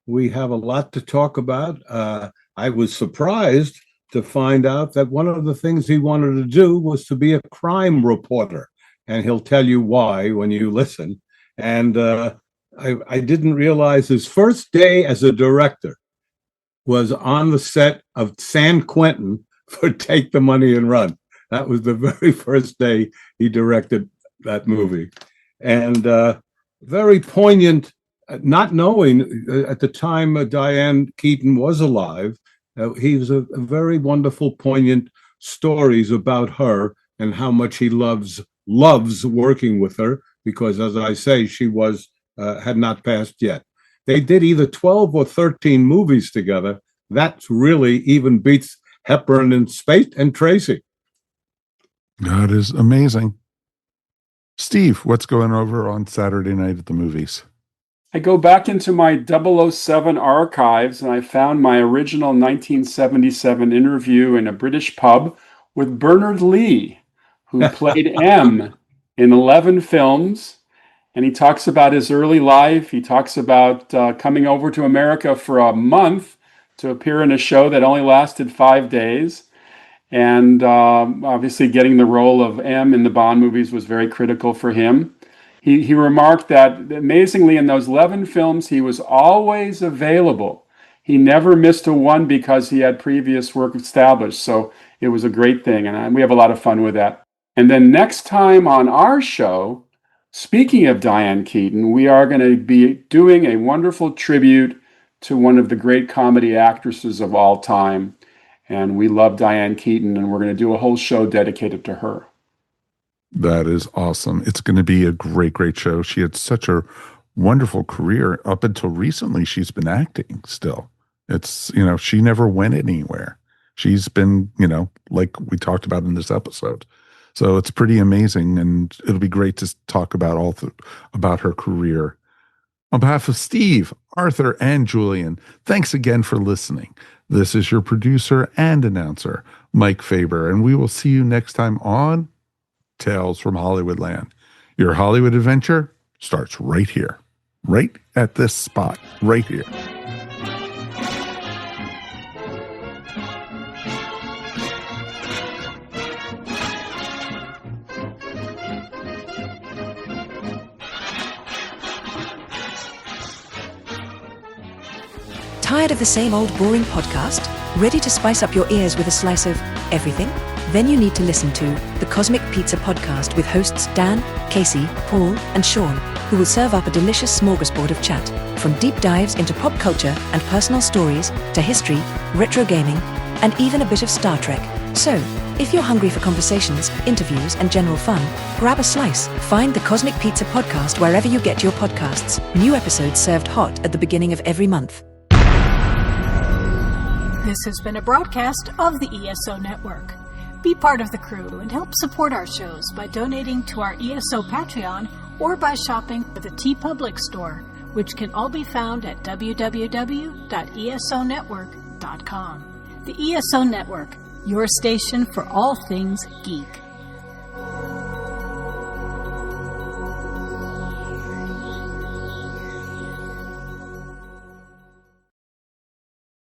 We have a lot to talk about. I was surprised to find out that one of the things he wanted to do was to be a crime reporter. And he'll tell you why when you listen. And I didn't realize his first day as a director was on the set of San Quentin for Take the Money and Run. That was the very first day he directed that movie. And very poignant, not knowing at the time Diane Keaton was alive. He was a very wonderful, poignant stories about her and how much he loves working with her, because, as I say, she was had not passed yet. They did either 12 or 13 movies together. That really even beats Hepburn and Spate and Tracy. That is amazing. Steve, what's going over on Saturday night at the movies? I go back into my 007 archives and I found my original 1977 interview in a British pub with Bernard Lee, who played M in 11 films. And he talks about his early life. He talks about coming over to America for a month to appear in a show that only lasted 5 days. And obviously getting the role of M in the Bond movies was very critical for him. He remarked that amazingly in those 11 films, he was always available. He never missed a one because he had previous work established. So it was a great thing. And we have a lot of fun with that. And then next time on our show, speaking of Diane Keaton, we are going to be doing a wonderful tribute to one of the great comedy actresses of all time. And we love Diane Keaton, and we're going to do a whole show dedicated to her. That is awesome. It's going to be a great, great show. She had such a wonderful career. Up until recently, she's been acting still. It's, she never went anywhere. She's been, like we talked about in this episode. So it's pretty amazing, and it'll be great to talk about about her career. On behalf of Steve, Arthur, and Julian, thanks again for listening. This is your producer and announcer, Mike Faber, and we will see you next time on Tales from Hollywoodland. Your Hollywood adventure starts right here, right at this spot, right here. Tired of the same old boring podcast? Ready to spice up your ears with a slice of everything? Then you need to listen to the Cosmic Pizza Podcast with hosts Dan, Casey, Paul, and Sean, who will serve up a delicious smorgasbord of chat, from deep dives into pop culture and personal stories to history, retro gaming, and even a bit of Star Trek. So, if you're hungry for conversations, interviews, and general fun, grab a slice. Find the Cosmic Pizza Podcast wherever you get your podcasts. New episodes served hot at the beginning of every month. This has been a broadcast of the ESO Network. Be part of the crew and help support our shows by donating to our ESO Patreon or by shopping at the TeePublic store, which can all be found at www.esonetwork.com. The ESO Network, your station for all things geek.